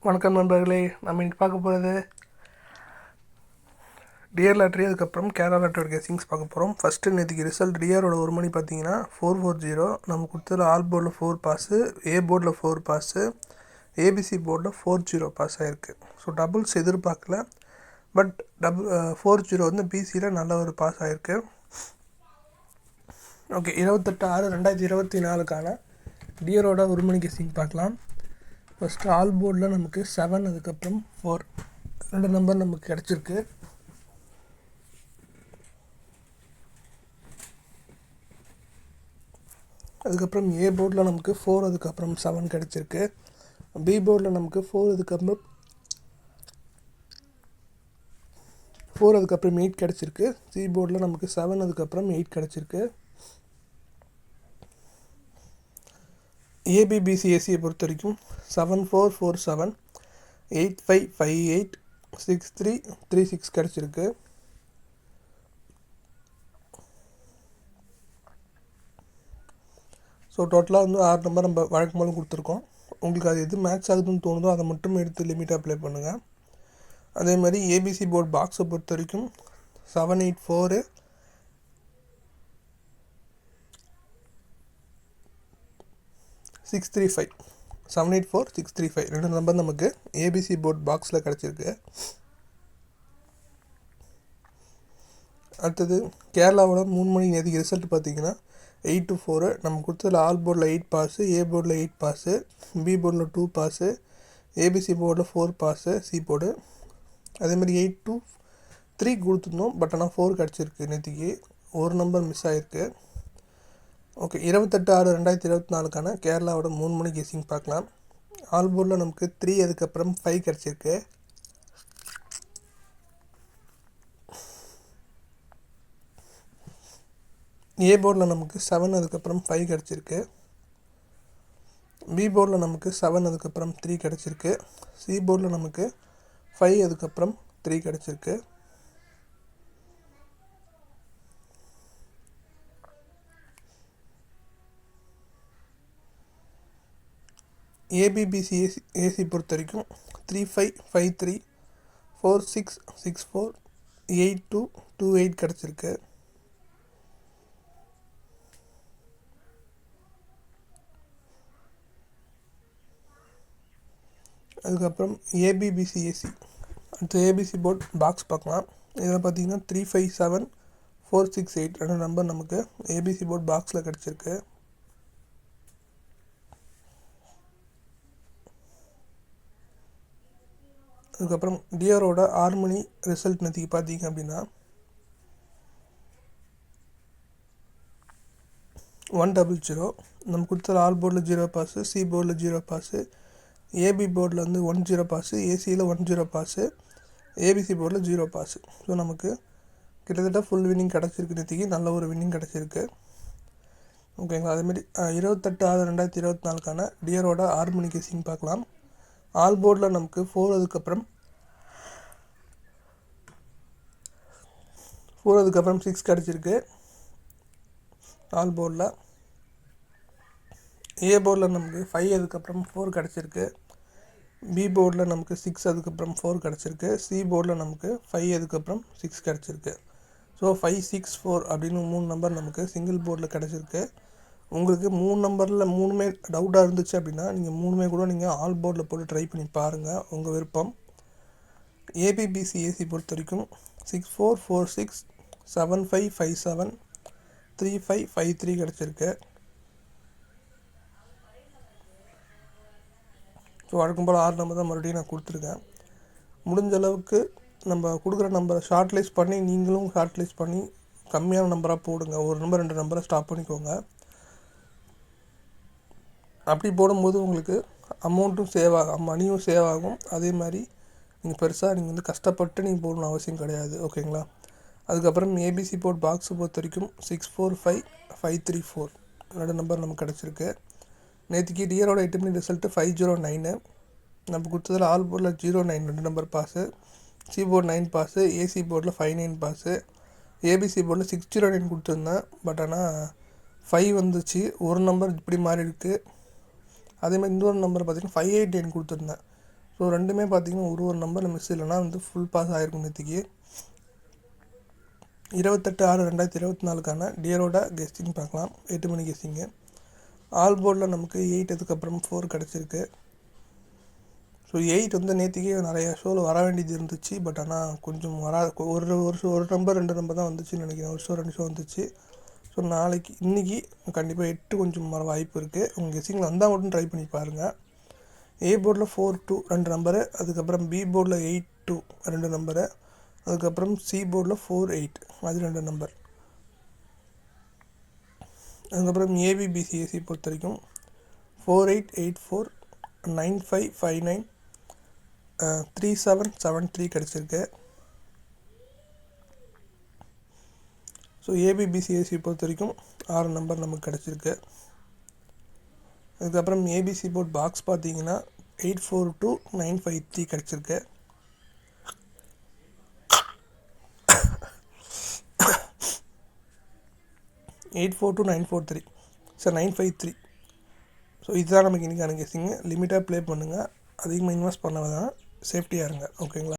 வணக்கம் நண்பர்களே. நம்ம இன்றைக்கி பார்க்க போகிறது டிஆர் லாட்ரி, அதுக்கப்புறம் கேரளா லாட்ரியோட கெஸிங்ஸ் பார்க்க போகிறோம். ஃபஸ்ட்டு நேற்றுக்கு ரிசல்ட் டிஆரோட ஒரு மணி பார்த்தீங்கன்னா 440. நம்ம கொடுத்ததில் ஆல் போர்டில் 4 பாஸு, ஏ போர்டில் 4 பாஸு, ஏபிசி போர்டில் 40 பாஸ் ஆகிருக்கு. ஸோ டபுள்ஸ் எதிர்பார்க்கல, பட் 40 வந்து பிசியில் நல்ல ஒரு பாஸ் ஆகிருக்கு. ஓகே, 28/6/2024 டிஆரோட ஒரு மணி கெஸிங் பார்க்கலாம். ஃபஸ்ட்டு ஆல் போர்டில் நமக்கு 7, அதுக்கப்புறம் 4 ரெண்டு நம்பர் நமக்கு கிடச்சிருக்கு. அதுக்கப்புறம் ஏ போர்டில் நமக்கு 4, அதுக்கப்புறம் 7 கிடச்சிருக்கு. பி போர்டில் நமக்கு 4, அதுக்கப்புறம் 8 கிடச்சிருக்கு. சி போர்டில் நமக்கு 7, அதுக்கப்புறம் 8 கிடச்சிருக்கு. ஏபிபிசிஎஸ்சியை பொறுத்த வரைக்கும் 7447, 8558, 6336 கிடச்சிருக்கு. ஸோ டோட்டலாக வந்து 6 நம்பர் நம்ம வழக்கம் போல கொடுத்துருக்கோம். உங்களுக்கு அது எது மேட்ச் ஆகுதுன்னு தோணுதோ அதை மட்டும் எடுத்து லிமிட் அப்ளை பண்ணுங்கள். அதே மாதிரி ஏபிசி போர்ட் பாக்ஸை பொறுத்த வரைக்கும் 784, 635, 784, 635 ரெண்டு நம்பர் நமக்கு ஏபிசி போர்ட் பாக்ஸில் கிடச்சிருக்கு. அடுத்தது கேரளாவோட 3 மணி நேற்றுக்கு ரிசல்ட் பார்த்தீங்கன்னா 8-4. நம்ம கொடுத்ததில் ஆல் போர்டில் 8 பாஸு, ஏ போர்டில் 8 பாஸு, பி போர்டில் 2 பாஸு, ஏபிசி போர்டில் 4 பாஸு, சி போர்டு. அதேமாதிரி 8-3 கொடுத்துருந்தோம், பட் ஆனால் 4 கிடச்சிருக்கு. நேற்றுக்கு ஒரு நம்பர் மிஸ் ஆகிருக்கு. ஓகே, 28/6/2024 கேரளாவோட 3 மணி கெஸிங் பார்க்கலாம். ஆல் போர்டில் நமக்கு 3, அதுக்கப்புறம் 5 கிடச்சிருக்கு. ஏ போர்டில் நமக்கு 7, அதுக்கப்புறம் 5 கிடச்சிருக்கு. பி போர்டில் நமக்கு 7, அதுக்கப்புறம் 3 கிடச்சிருக்கு. சி போர்டில் நமக்கு 5, அதுக்கப்புறம் 3 கிடச்சிருக்கு. ஏபிபிசிஏசி பொறுத்த வரைக்கும் 3553, 4664, 8228 கிடச்சிருக்கு. அதுக்கப்புறம் ஏபிபிசிஏசி, அடுத்து ஏபிசி போர்ட் பாக்ஸ் பார்க்கலாம். இதில் பார்த்தீங்கன்னா 357, 468 ரெண்டு நம்பர் நமக்கு ஏபிசி போர்ட் பாக்ஸில் கிடச்சிருக்கு. அதுக்கப்புறம் டிஆரோட 6 மணி ரிசல்ட் நேற்றுக்கு பார்த்தீங்க அப்படின்னா 100. நம்ம கொடுத்த ஆல் போர்டில் 0 பாஸு, சி போர்டில் 0 பாஸு, ஏபி போர்டில் வந்து 10 பாஸு, ஏசியில் 10 பாஸு, ஏபிசி போர்டில் 0 பாஸு. ஸோ நமக்கு கிட்டத்தட்ட ஃபுல் வின்னிங் கிடச்சிருக்கு. நேற்றுக்கு நல்ல ஒரு வின்னிங் கிடச்சிருக்கு. ஓகேங்களா. அதேமாதிரி 28/6/2024 டிஆரோட 6 மணி கெஸிங் பார்க்கலாம். ஆல் போர்டில் நமக்கு 4, அதுக்கப்புறம் 6 கிடச்சிருக்கு. ஆல் போர்டில் ஏ போர்டில் நமக்கு 5, அதுக்கப்புறம் 4 கிடச்சிருக்கு. பி போர்டில் நமக்கு 6, அதுக்கப்புறம் 4 கிடச்சிருக்கு. சி போர்டில் நமக்கு 5, அதுக்கப்புறம் 6 கிடச்சிருக்கு. ஸோ 564 அப்படின்னு 3 நம்பர் நமக்கு சிங்கிள் போர்டில் கிடச்சிருக்கு. உங்களுக்கு 3 நம்பரில் 3மே டவுட்டாக இருந்துச்சு அப்படின்னா நீங்கள் 3மே கூட நீங்கள் ஆல் போர்டில் போட்டு ட்ரை பண்ணி பாருங்கள், உங்கள் விருப்பம். ஏபிபிசிஏசி பொறுத்த வரைக்கும் 6446, 7557, 3553 கிடச்சிருக்கு. ஸோ வழக்கம் போல் 6 நம்பர் தான் மறுபடியும் நான் கொடுத்துருக்கேன். முடிஞ்ச அளவுக்கு நம்ம கொடுக்குற நம்பரை ஷார்ட்லைஸ் பண்ணி நீங்களும் ஷார்ட்லைஸ் பண்ணி கம்மியான நம்பராக போடுங்க. ஒரு நம்பர் 2 நம்பரை ஸ்டாப் பண்ணிக்கோங்க. அப்படி போடும்போது உங்களுக்கு அமௌண்ட்டும் சேவ் ஆகும், மணியும் சேவ் ஆகும். அதே மாதிரி நீங்கள் பெருசாக நீங்கள் வந்து கஷ்டப்பட்டு நீங்கள் போடணும் அவசியம் கிடையாது. ஓகேங்களா. அதுக்கப்புறம் ஏபிசி போர்ட் பாக்ஸை பொறுத்த வரைக்கும் 645, 534 ரெண்டு நம்பர் நமக்கு கிடச்சிருக்கு. நேற்றுக்கு டிஆரோட 8 மணி ரிசல்ட்டு 509. நம்ம கொடுத்ததில் ஆல் போர்டில் 09 ரெண்டு number pass, C board 9 pass, AC போர்டில் 59 பாஸு, ஏபிசி போர்டில் 609 கொடுத்துருந்தேன். பட் ஆனால் 5 வந்துச்சு. ஒரு நம்பர் இப்படி மாறி இருக்குது. அதேமாதிரி இன்னொரு நம்பர் பார்த்திங்கன்னா 589 கொடுத்துருந்தேன். ஸோ ஸோ ரெண்டுமே பார்த்தீங்கன்னா ஒரு நம்பர் மிஸ் இல்லைனா ஃபுல் பாஸ் ஆகிருக்கும் நேற்றுக்கு. 28/6/2024 டியரோட கெஸ்டிங் பார்க்கலாம். 8 மணி கெஸ்டிங்கு. ஆல் போர்டில் நமக்கு 8 அதுக்கப்புறம் 4 கிடச்சிருக்கு. ஸோ 8 நேற்றுக்கே நிறைய ஷோவில் வர வேண்டியது இருந்துச்சு. பட் ஆனால் கொஞ்சம் ஒரு நம்பர் 2 நம்பர் தான் வந்துச்சுன்னு நினைக்கிறேன். ஒரு ஷோ 2 ஷோ வந்துச்சு. ஸோ இன்றைக்கி கண்டிப்பாக 8 கொஞ்சம் வர வாய்ப்பு இருக்குது. உங்கள் கெஸ்டிங்கில் வந்தால் மட்டும் ட்ரை பண்ணி பாருங்கள். ஏ போர்டில் 4-2 2 நம்பரு, அதுக்கப்புறம் பி போர்டில் 8-2 2 நம்பரு, அதுக்கப்புறம் சி போர்டில் 4-8 அது 2 நம்பர். அதுக்கப்புறம் ஏபிபிசிஎஸ்சி பொறுத்த வரைக்கும் 4884 9559 3773 கிடச்சிருக்கு. ஸோ ஏபிபிசிஎஸ்சி பொறுத்த வரைக்கும் 6 நம்பர் நமக்கு கிடச்சிருக்கு. அதுக்கப்புறம் ஏபிசி போர்ட் பாக்ஸ் பார்த்தீங்கன்னா 842953 கிடச்சிருக்கு. சார் 953. ஸோ இதுதான் நமக்கு இன்றைக்கான கெஸ்ஸிங்கு. லிமிட்டாக ப்ளே பண்ணுங்கள். அதிகமாக இன்வெஸ்ட் பண்ண தான் சேஃப்டியாக இருங்க. ஓகேங்களா?